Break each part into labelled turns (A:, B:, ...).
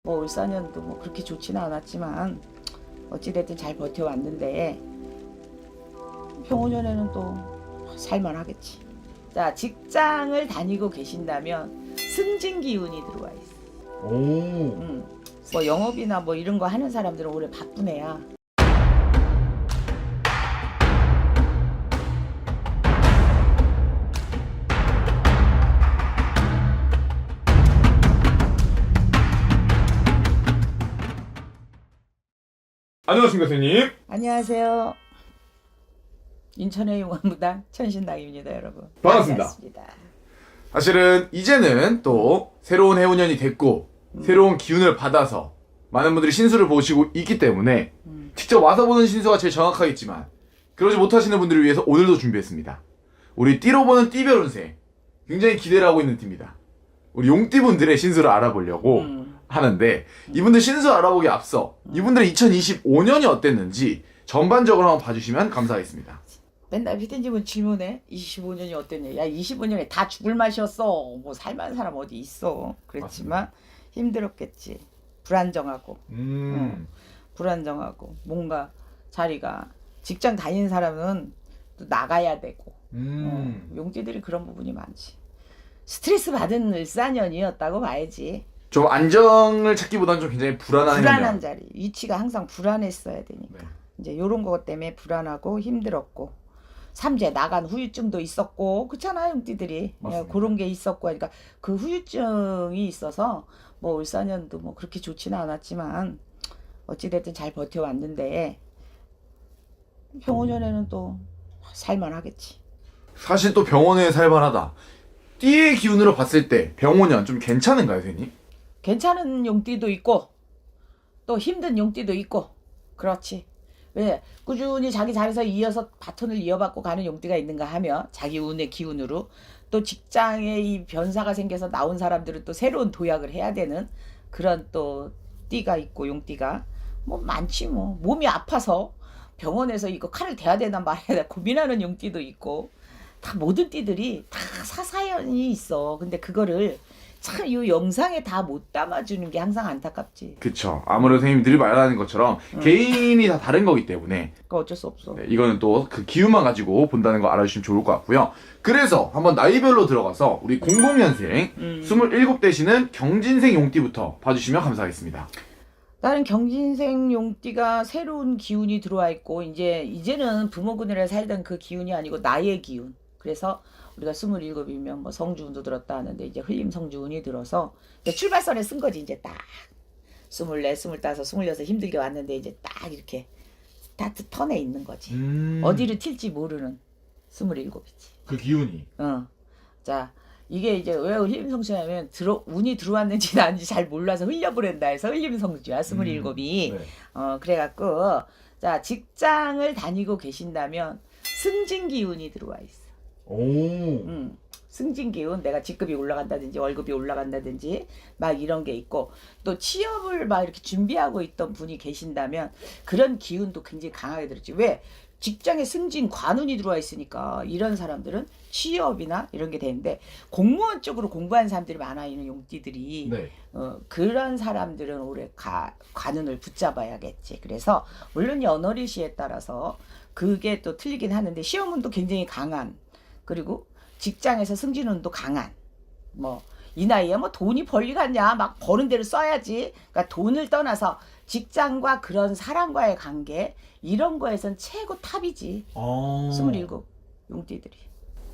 A: 뭐 올 4년도 뭐 그렇게 좋지는 않았지만 어찌됐든 잘 버텨왔는데 평오년에는 또 살만하겠지. 자, 직장을 다니고 계신다면 승진 기운이 들어와 있어.
B: 오.
A: 뭐 영업이나 뭐 이런 거 하는 사람들은 올해 바쁜 애야.
B: 안녕하십니까, 선생님.
A: 안녕하세요. 인천의 용화무당 천신당입니다, 여러분.
B: 반갑습니다. 사실은 이제는 또 새로운 해운년이 됐고 새로운 기운을 받아서 많은 분들이 신수를 보시고 있기 때문에 직접 와서 보는 신수가 제일 정확하겠지만 그러지 못하시는 분들을 위해서 오늘도 준비했습니다. 우리 띠로 보는 띠별 운세 굉장히 기대를 하고 있는 띠입니다. 우리 용띠분들의 신수를 알아보려고 하는데 이분들 신수 알아보기 앞서 이분들의 2025년이 어땠는지 전반적으로 한번 봐주시면 감사하겠습니다.
A: 맨날 피디님은 질문해. 25년이 어땠냐. 야, 25년에 다 죽을 맛이었어. 뭐 살만한 사람 어디 있어. 그랬지만 힘들었겠지. 불안정하고. 불안정하고. 뭔가 자리가. 직장 다니는 사람은 또 나가야 되고. 용띠들이 그런 부분이 많지. 스트레스 받은 을사년이었다고 봐야지.
B: 좀 안정을 찾기보다는 좀 굉장히 불안한
A: 불안한 자리. 위치가 항상 불안했어야 되니까.
B: 네.
A: 이제 요런 것 때문에 불안하고 힘들었고. 삼재 나간 후유증도 있었고 그렇잖아요, 용띠들이. 예, 그런 게 있었고 하니까 그 후유증이 있어서 뭐 올 4년도 뭐 그렇게 좋지는 않았지만 어찌됐든 잘 버텨왔는데 평오년에는 또 살만하겠지.
B: 사실 또 병원에 살만하다. 띠의 기운으로 봤을 때 병원년 좀 괜찮은가요, 선생님?
A: 괜찮은 용띠도 있고 또 힘든 용띠도 있고 그렇지. 왜 꾸준히 자기 자리에서 이어서 바톤을 이어받고 가는 용띠가 있는가 하면 자기 운의 기운으로 또 직장에 이 변사가 생겨서 나온 사람들은 또 새로운 도약을 해야 되는 그런 또 띠가 있고 용띠가 뭐 많지. 뭐 몸이 아파서 병원에서 이거 칼을 대야 되나 말아야 되나 고민하는 용띠도 있고 다 모든 띠들이 다 사사연이 있어. 근데 그거를 참 이 영상에 다 못 담아주는 게 항상 안타깝지.
B: 그쵸. 아무래도 선생님들이 말하는 것처럼 개인이 다 다른 거기 때문에
A: 그거 어쩔 수 없어.
B: 네, 이거는 또 그 기운만 가지고 본다는 거 알아주시면 좋을 것 같고요. 그래서 한번 나이별로 들어가서 우리 00년생 27 되시는 경진생 용띠부터 봐주시면 감사하겠습니다.
A: 나는 경진생 용띠가 새로운 기운이 들어와 있고 이제는 부모군이라 살던 그 기운이 아니고 나의 기운. 그래서 우리가 27이면 뭐 성주운도 들었다 하는데 이제 흘림 성주운이 들어서 이제 출발선에 쓴 거지. 이제 딱 24, 25, 26 힘들게 왔는데 이제 딱 이렇게 스타트 턴에 있는 거지. 어디를 튈지 모르는 27이지.
B: 그 기운이.
A: 자, 이게 이제 왜 흘림성주냐면 운이 들어왔는지 나는지 잘 몰라서 흘려보낸다 해서 흘림성주야 27이.
B: 네.
A: 그래갖고 자, 직장을 다니고 계신다면 승진 기운이 들어와 있어.
B: 오.
A: 승진 기운, 내가 직급이 올라간다든지 월급이 올라간다든지 막 이런 게 있고 또 취업을 막 이렇게 준비하고 있던 분이 계신다면 그런 기운도 굉장히 강하게 들었지. 왜? 직장에 승진 관운이 들어와 있으니까 이런 사람들은 취업이나 이런 게 되는데 공무원 쪽으로 공부하는 사람들이 많아 있는 용띠들이.
B: 네.
A: 그런 사람들은 올해 관운을 붙잡아야겠지. 그래서 물론 연월일시에 따라서 그게 또 틀리긴 하는데 시험운도 굉장히 강한, 그리고 직장에서 승진운도 강한, 뭐 이 나이에 뭐 돈이 벌리 갔냐, 막 버는 대로 써야지. 그러니까 돈을 떠나서 직장과 그런 사람과의 관계 이런 거에선 최고 탑이지. 27 용띠들이.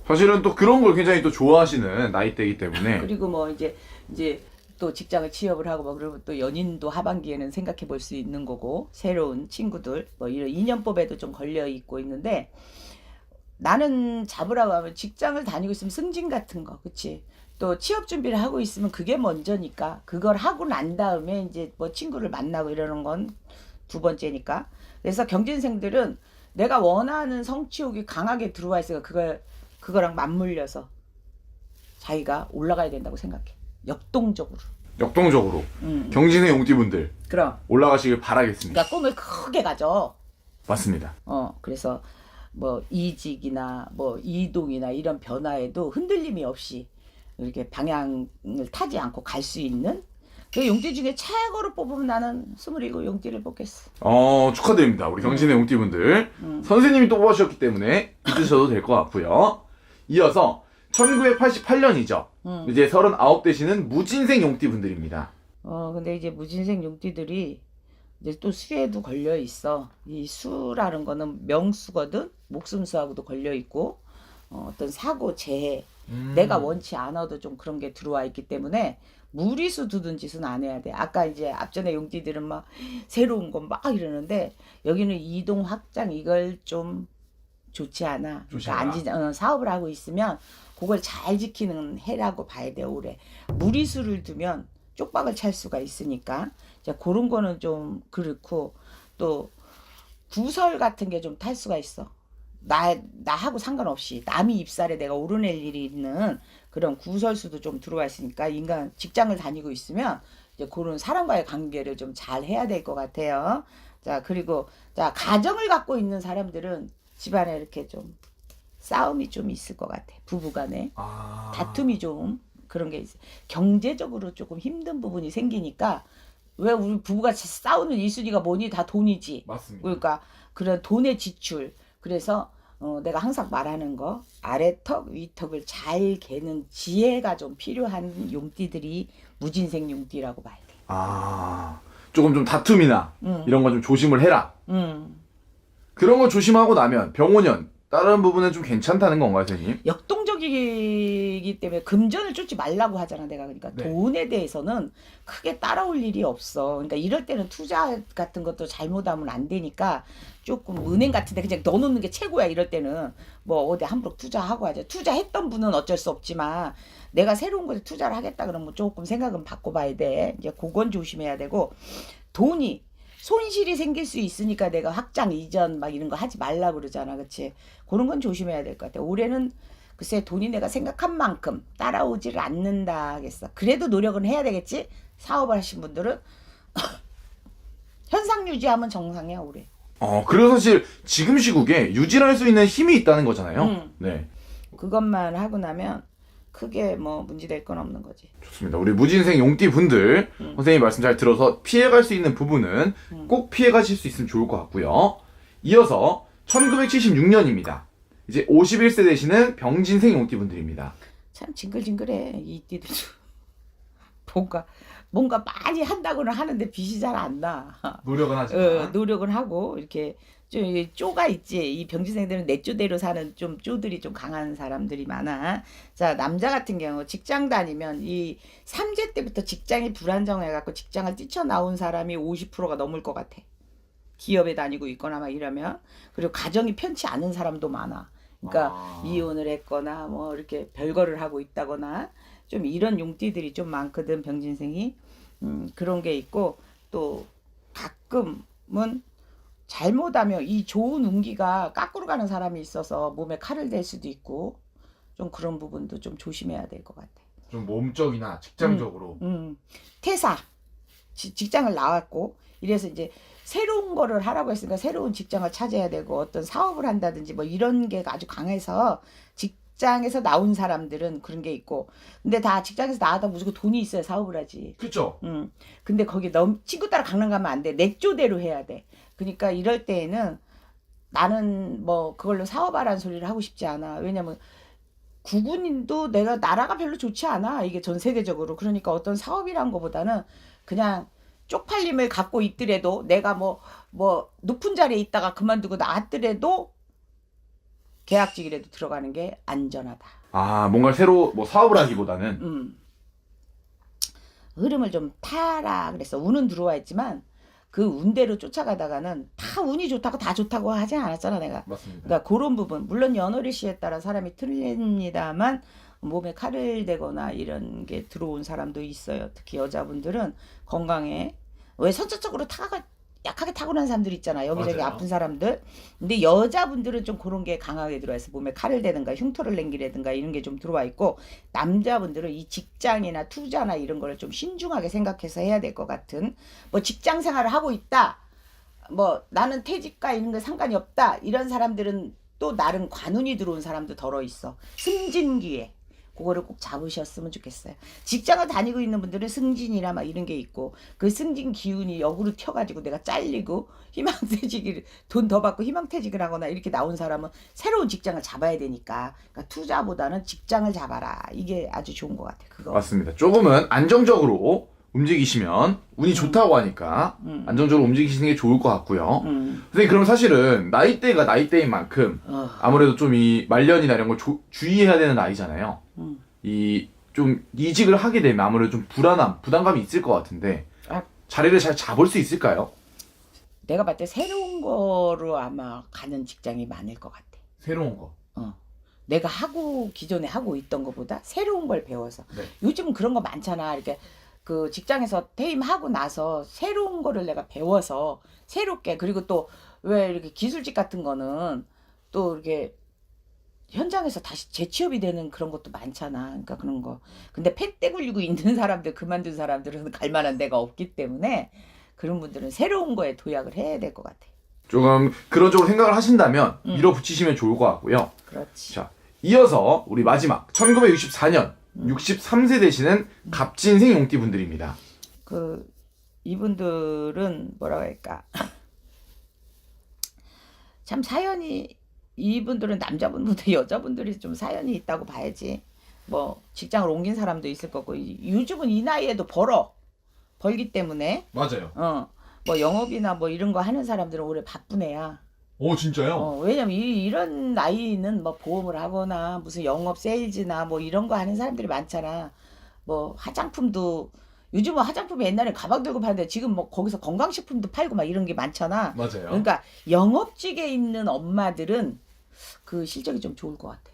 B: 사실은 또 그런 걸 굉장히 또 좋아하시는 나이대이기 때문에.
A: 그리고 뭐 이제 또 직장을 취업을 하고 뭐 그러면 또 연인도 하반기에는 생각해 볼 수 있는 거고 새로운 친구들 뭐 이런 인연법에도 좀 걸려 있고 있는데 나는 잡으라고 하면 직장을 다니고 있으면 승진 같은 거, 그치? 또 취업 준비를 하고 있으면 그게 먼저니까 그걸 하고 난 다음에 이제 뭐 친구를 만나고 이러는 건 두 번째니까. 그래서 경진생들은 내가 원하는 성취욕이 강하게 들어와 있으니까 그거랑 맞물려서 자기가 올라가야 된다고 생각해. 역동적으로.
B: 경진의 용띠분들
A: 그럼.
B: 올라가시길 바라겠습니다.
A: 그러니까 꿈을 크게 가져.
B: 맞습니다.
A: 그래서 뭐 이직이나 뭐 이동이나 이런 변화에도 흔들림이 없이 이렇게 방향을 타지 않고 갈 수 있는 그 용띠 중에 최고로 뽑으면 나는 27 용띠를 뽑겠어.
B: 축하드립니다. 우리 경진의 용띠분들. 선생님이 또 뽑아주셨기 때문에 믿으셔도 될 것 같고요. 이어서 1988년이죠. 이제 39 되시는 무진생 용띠분들입니다.
A: 근데 이제 무진생 용띠들이 이제 또 수에도 걸려 있어. 이 수라는 거는 명수거든. 목숨수하고도 걸려 있고, 어떤 사고, 재해. 내가 원치 않아도 좀 그런 게 들어와 있기 때문에 무리수 두든 짓은 안 해야 돼. 아까 이제 앞전에 용띠들은 막 새로운 거 막 이러는데 여기는 이동 확장 이걸 좀 좋지 않아.
B: 좋지
A: 그러니까
B: 않아.
A: 사업을 하고 있으면 그걸 잘 지키는 해라고 봐야 돼. 올해 무리수를 두면 쪽박을 찰 수가 있으니까 이제 그런 거는 좀 그렇고, 또 구설 같은 게 좀 탈 수가 있어. 나하고 상관없이 남이 입살에 내가 오르낼 일이 있는 그런 구설수도 좀 들어와 있으니까 인간 직장을 다니고 있으면 이제 그런 사람과의 관계를 좀 잘 해야 될 것 같아요. 자, 그리고 자, 가정을 갖고 있는 사람들은 집안에 이렇게 좀 싸움이 좀 있을 것 같아. 부부간에 다툼이 좀 그런 게 있어. 경제적으로 조금 힘든 부분이 생기니까, 왜 우리 부부가 싸우는 1순위가 뭐니? 다 돈이지.
B: 맞습니다.
A: 그러니까 그런 돈의 지출. 그래서 내가 항상 말하는 거, 아래턱 위턱을 잘 개는 지혜가 좀 필요한 용띠들이 무진생 용띠라고 봐야 돼.
B: 조금 좀 다툼이나 이런 거 좀 조심을 해라. 그런 거 조심하고 나면 병원연 다른 부분은 좀 괜찮다는 건가요, 선생님?
A: 역동적이기 때문에 금전을 쫓지 말라고 하잖아, 내가. 그러니까
B: 네.
A: 돈에 대해서는 크게 따라올 일이 없어. 그러니까 이럴 때는 투자 같은 것도 잘못하면 안 되니까 조금 은행 같은 데 그냥 넣어놓는 게 최고야. 이럴 때는 뭐 어디 함부로 투자하고 하자. 투자했던 분은 어쩔 수 없지만 내가 새로운 것에 투자를 하겠다 그러면 조금 생각은 바꿔봐야 돼. 이제 그건 조심해야 되고, 돈이 손실이 생길 수 있으니까 내가 확장 이전 막 이런 거 하지 말라 그러잖아. 그치? 그런 건 조심해야 될 것 같아. 올해는 글쎄 돈이 내가 생각한 만큼 따라오지를 않는다 하겠어. 그래도 노력은 해야 되겠지? 사업을 하신 분들은 현상 유지하면 정상이야, 올해.
B: 그리고 사실 지금 시국에 유지할 수 있는 힘이 있다는 거잖아요. 네.
A: 그것만 하고 나면 크게 뭐 문제될 건 없는 거지.
B: 좋습니다. 우리 무진생 용띠 분들 선생님 말씀 잘 들어서 피해갈 수 있는 부분은 꼭 피해가실 수 있으면 좋을 것 같고요. 이어서 1976년입니다. 이제 51세 되시는 병진생 용띠 분들입니다.
A: 참 징글징글해, 이 띠들도. 뭔가 많이 한다고는 하는데 빛이 잘 안 나.
B: 노력은 하지만
A: 노력은 하고 이렇게 좀 쪼가 있지. 이 병진생들은 내 쪼대로 사는 좀 쪼들이 좀 강한 사람들이 많아. 자, 남자 같은 경우 직장 다니면 이 삼재 때부터 직장이 불안정해갖고 직장을 뛰쳐나온 사람이 50%가 넘을 것 같아. 기업에 다니고 있거나 막 이러면. 그리고 가정이 편치 않은 사람도 많아. 그러니까 이혼을 했거나 뭐 이렇게 별거를 하고 있다거나 좀 이런 용띠들이 좀 많거든, 병진생이. 그런 게 있고, 또 가끔은 잘못하면 이 좋은 운기가 까꾸로 가는 사람이 있어서 몸에 칼을 댈 수도 있고, 좀 그런 부분도 좀 조심해야 될 것 같아.
B: 좀 몸적이나 직장적으로
A: 퇴사, 직장을 나왔고 이래서 이제 새로운 거를 하라고 했으니까 새로운 직장을 찾아야 되고, 어떤 사업을 한다든지 뭐 이런 게 아주 강해서 직장에서 나온 사람들은 그런 게 있고, 근데 다 직장에서 나와도 무조건 돈이 있어야 사업을 하지.
B: 그쵸?
A: 근데 거기 너무 친구 따라 강남 가면 안 돼. 내 쪼대로 해야 돼. 그러니까 이럴 때에는 나는 뭐 그걸로 사업하라는 소리를 하고 싶지 않아. 왜냐면 국군인도 내가 나라가 별로 좋지 않아, 이게 전 세계적으로. 그러니까 어떤 사업이란 거보다는 그냥 쪽팔림을 갖고 있더라도, 내가 뭐 높은 자리에 있다가 그만두고 나왔더라도 계약직이라도 들어가는 게 안전하다.
B: 뭔가 새로 뭐 사업을 하기보다는
A: 흐름을 좀 타라 그랬어. 운은 들어와 있지만 그 운대로 쫓아가다가는 다 운이 좋다고 다 좋다고 하지 않았잖아, 내가.
B: 맞습니다.
A: 그러니까 그런 부분, 물론 연월일 시에 따라 사람이 틀립니다만 몸에 칼을 대거나 이런 게 들어온 사람도 있어요. 특히 여자분들은 건강에, 왜 선천적으로 약하게 타고난 사람들 있잖아, 여기저기
B: 맞아요.
A: 아픈 사람들. 근데 여자분들은 좀 그런 게 강하게 들어와 있어. 몸에 칼을 대든가 흉터를 남기라든가 이런 게 좀 들어와 있고, 남자분들은 이 직장이나 투자나 이런 거를 좀 신중하게 생각해서 해야 될 것 같은, 뭐 직장 생활을 하고 있다, 뭐 나는 퇴직과 이런 거 상관이 없다, 이런 사람들은 또 나름 관운이 들어온 사람도 덜어 있어. 승진기에 그거를 꼭 잡으셨으면 좋겠어요. 직장을 다니고 있는 분들은 승진이나 막 이런 게 있고 그 승진 기운이 역으로 튀어가지고 내가 잘리고 희망퇴직을 돈 더 받고 희망퇴직을 하거나 이렇게 나온 사람은 새로운 직장을 잡아야 되니까 그러니까 투자보다는 직장을 잡아라. 이게 아주 좋은 것 같아요. 그거.
B: 맞습니다. 조금은 안정적으로 움직이시면 운이 좋다고 하니까 안정적으로 움직이시는 게 좋을 것 같고요. 선생님 그럼 사실은 나이대가 나이대인 만큼 아무래도 좀 이 말년이나 이런 걸 주의해야 되는 나이잖아요. 이 좀 이직을 하게 되면 아무래도 좀 부담감이 있을 것 같은데 자리를 잘 잡을 수 있을까요?
A: 내가 봤을 때 새로운 거로 아마 가는 직장이 많을 것 같아.
B: 새로운 거.
A: 내가 기존에 하고 있던 것보다 새로운 걸 배워서.
B: 네.
A: 요즘은 그런 거 많잖아. 이렇게 그 직장에서 퇴임하고 나서 새로운 거를 내가 배워서 새롭게 그리고 또 왜 이렇게 기술직 같은 거는 또 이렇게 현장에서 다시 재취업이 되는 그런 것도 많잖아. 그러니까 그런 거. 근데 펜떼 굴리고 있는 사람들, 그만둔 사람들은 갈 만한 데가 없기 때문에 그런 분들은 새로운 거에 도약을 해야 될 것 같아.
B: 조금 그런 쪽으로 생각을 하신다면 밀어붙이시면 좋을 것 같고요.
A: 그렇지.
B: 자, 이어서 우리 마지막 1964년 63세 되시는 갑진생 용띠 분들입니다.
A: 그 이분들은 뭐라고 할까? 참 사연이 이분들은 남자분들도 여자분들이 좀 사연이 있다고 봐야지. 뭐 직장을 옮긴 사람도 있을 거고 요즘은 이 나이에도 벌기 때문에
B: 맞아요.
A: 뭐 영업이나 뭐 이런 거 하는 사람들은 올해 바쁜 애야.
B: 오, 진짜요?
A: 왜냐면 이런 나이는 뭐 보험을 하거나 무슨 영업 세일즈나 뭐 이런 거 하는 사람들이 많잖아. 뭐 화장품도 요즘은 화장품이 옛날에 가방 들고 파는데 지금 뭐 거기서 건강식품도 팔고 막 이런 게 많잖아.
B: 맞아요.
A: 그러니까 영업직에 있는 엄마들은 그 실적이 좀 좋을 것 같아.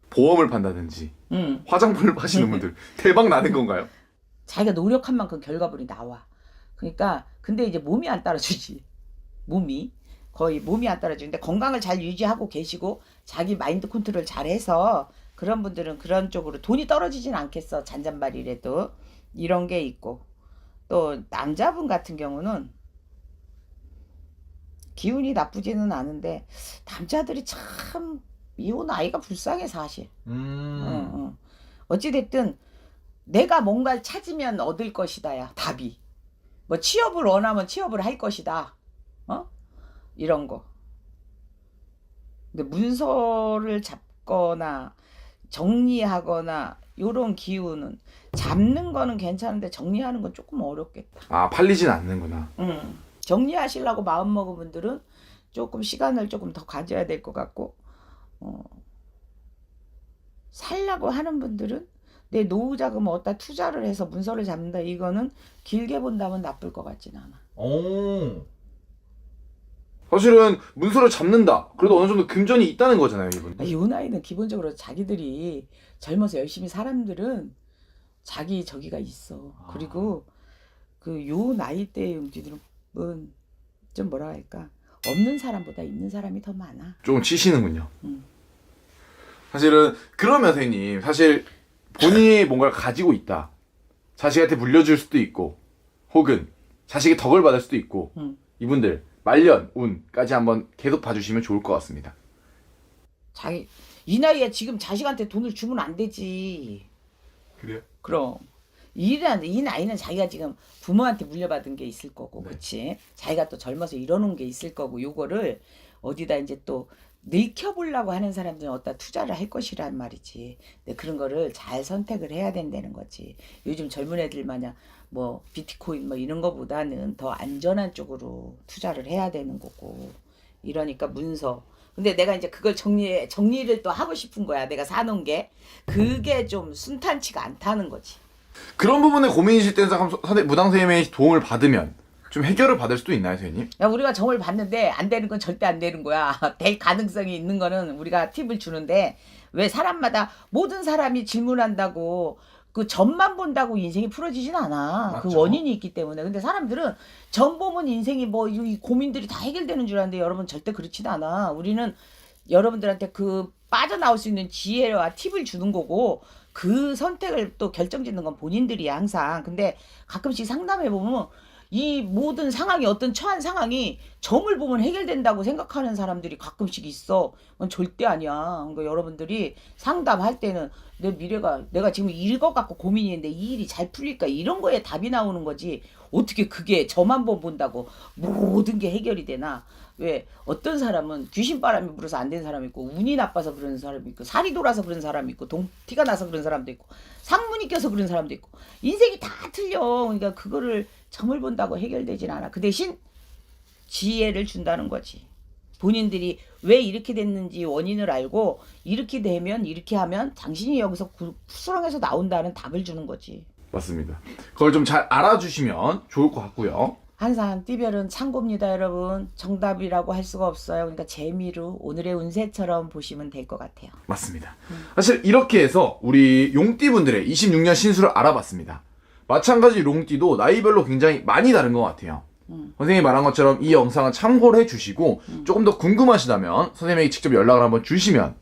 B: 보험을 판다든지 화장품을 파시는 분들 대박 나는 건가요?
A: 자기가 노력한 만큼 결과물이 나와. 그러니까 근데 이제 몸이 안 따라주지. 거의 몸이 안 따라주는데 건강을 잘 유지하고 계시고 자기 마인드 컨트롤 잘해서 그런 분들은 그런 쪽으로 돈이 떨어지진 않겠어. 잔잔바리라도 이런 게 있고 또 남자분 같은 경우는 기운이 나쁘지는 않은데 남자들이 참 이혼 아이가 불쌍해 사실. 어찌됐든 내가 뭔가를 찾으면 얻을 것이다야 답이. 뭐 취업을 원하면 취업을 할 것이다. 이런 거. 근데 문서를 잡거나 정리하거나 요런 기운은 잡는 거는 괜찮은데 정리하는 건 조금 어렵겠다.
B: 아, 팔리진 않는구나.
A: 정리하시려고 마음먹은 분들은 조금 시간을 조금 더 가져야 될 것 같고 살려고 하는 분들은 내 노후 자금을 어디다 투자를 해서 문서를 잡는다. 이거는 길게 본다면 나쁠 것 같진 않아.
B: 오. 사실은 문서를 잡는다. 그래도 어느 정도 금전이 있다는 거잖아요, 이분.
A: 이 나이는 기본적으로 자기들이 젊어서 열심히 사람들은 자기 저기가 있어. 그리고 그 요 나이대의 용띠들은 좀 뭐라 할까 없는 사람보다 있는 사람이 더 많아.
B: 조금 치시는군요. 사실은 그러면 선생님 사실 본인이 뭔가를 가지고 있다. 자식한테 물려줄 수도 있고 혹은 자식이 덕을 받을 수도 있고 이분들 말년 운까지 한번 계속 봐주시면 좋을 것 같습니다.
A: 이 나이에 지금 자식한테 돈을 주면 안 되지.
B: 그래요?
A: 그럼 이 나이는 자기가 지금 부모한테 물려받은 게 있을 거고,
B: 네.
A: 그치? 자기가 또 젊어서 이뤄놓은 게 있을 거고, 요거를 어디다 이제 또 늙혀보려고 하는 사람들은 어디다 투자를 할 것이란 말이지. 근데 그런 거를 잘 선택을 해야 된다는 거지. 요즘 젊은 애들 마냥 뭐 비트코인 뭐 이런 거보다는 더 안전한 쪽으로 투자를 해야 되는 거고. 이러니까 문서. 근데 내가 이제 그걸 정리를 또 하고 싶은 거야. 내가 사놓은 게. 그게 좀 순탄치가 않다는 거지.
B: 그런 부분에 고민이실 때는 무당 선생님의 도움을 받으면 좀 해결을 받을 수도 있나요, 선생님?
A: 야, 우리가 정을 봤는데 안 되는 건 절대 안 되는 거야. 될 가능성이 있는 거는 우리가 팁을 주는데 왜 사람마다 모든 사람이 질문한다고 그 점만 본다고 인생이 풀어지진 않아.
B: 맞죠.
A: 그 원인이 있기 때문에. 근데 사람들은 점 보면 인생이 뭐 이 고민들이 다 해결되는 줄 아는데 여러분 절대 그렇지는 않아. 우리는 여러분들한테 그 빠져나올 수 있는 지혜와 팁을 주는 거고 그 선택을 또 결정짓는 건 본인들이야 항상. 근데 가끔씩 상담해 보면 이 모든 상황이 어떤 처한 상황이 점을 보면 해결된다고 생각하는 사람들이 가끔씩 있어. 그건 절대 아니야. 그러니까 여러분들이 상담할 때는 내 미래가 내가 지금 이거 갖고 고민이는데 이 일이 잘 풀릴까 이런 거에 답이 나오는 거지. 어떻게 그게 점만 본다고 모든 게 해결이 되나? 왜 어떤 사람은 귀신바람이 불어서 안 된 사람이 있고 운이 나빠서 그런 사람이 있고 살이 돌아서 그런 사람이 있고 동티가 나서 그런 사람도 있고 상문이 껴서 그런 사람도 있고 인생이 다 틀려. 그러니까 그거를 점을 본다고 해결되진 않아. 그 대신 지혜를 준다는 거지. 본인들이 왜 이렇게 됐는지 원인을 알고 이렇게 되면 이렇게 하면 당신이 여기서 수렁에서 나온다는 답을 주는 거지.
B: 맞습니다. 그걸 좀 잘 알아주시면 좋을 것 같고요.
A: 항상 띠별은 참고입니다, 여러분. 정답이라고 할 수가 없어요. 그러니까 재미로 오늘의 운세처럼 보시면 될 것 같아요.
B: 맞습니다. 사실 이렇게 해서 우리 용띠분들의 26년 신수를 알아봤습니다. 마찬가지 용띠도 나이별로 굉장히 많이 다른 것 같아요. 선생님이 말한 것처럼 이 영상은 참고를 해주시고 조금 더 궁금하시다면 선생님에게 직접 연락을 한번 주시면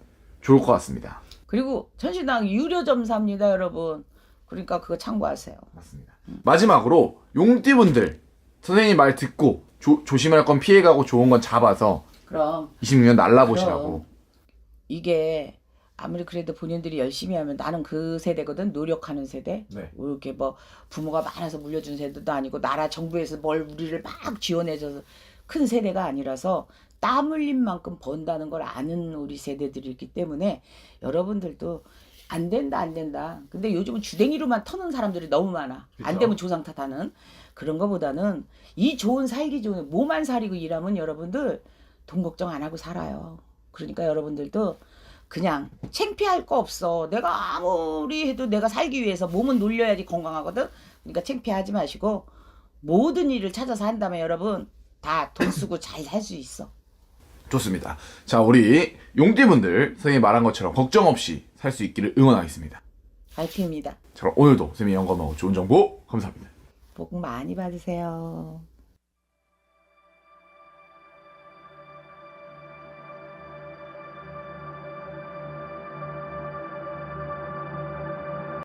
B: 좋을 것 같습니다.
A: 그리고 천신당 유료점사입니다, 여러분. 그러니까 그거 참고하세요.
B: 맞습니다. 마지막으로 용띠분들 선생님 말 듣고 조심할 건 피해가고 좋은 건 잡아서
A: 그럼
B: 26년 날라보시라고.
A: 이게 아무리 그래도 본인들이 열심히 하면 나는 그 세대거든. 노력하는 세대.
B: 네.
A: 이렇게 뭐 부모가 많아서 물려준 세대도 아니고 나라 정부에서 뭘 우리를 막 지원해줘서 큰 세대가 아니라서 땀 흘린 만큼 번다는 걸 아는 우리 세대들이 있기 때문에 여러분들도 안 된다 안 된다. 근데 요즘은 주댕이로만 터는 사람들이 너무 많아.
B: 그쵸?
A: 안 되면 조상 탓하는. 그런 거보다는 이 좋은 살기 좋은 뭐만 사리고 일하면 여러분들 돈 걱정 안 하고 살아요. 그러니까 여러분들도 그냥 창피할 거 없어. 내가 아무리 해도 내가 살기 위해서 몸은 놀려야지 건강하거든. 그러니까 창피하지 마시고 모든 일을 찾아서 한다면 여러분 다 돈 쓰고 잘 살 수 있어.
B: 좋습니다. 자, 우리 용띠분들 선생님이 말한 것처럼 걱정 없이 살 수 있기를 응원하겠습니다.
A: 화이팅입니다.
B: 자, 그럼 오늘도 선생님이 영감하고 좋은 정보 감사합니다.
A: 복 많이 받으세요.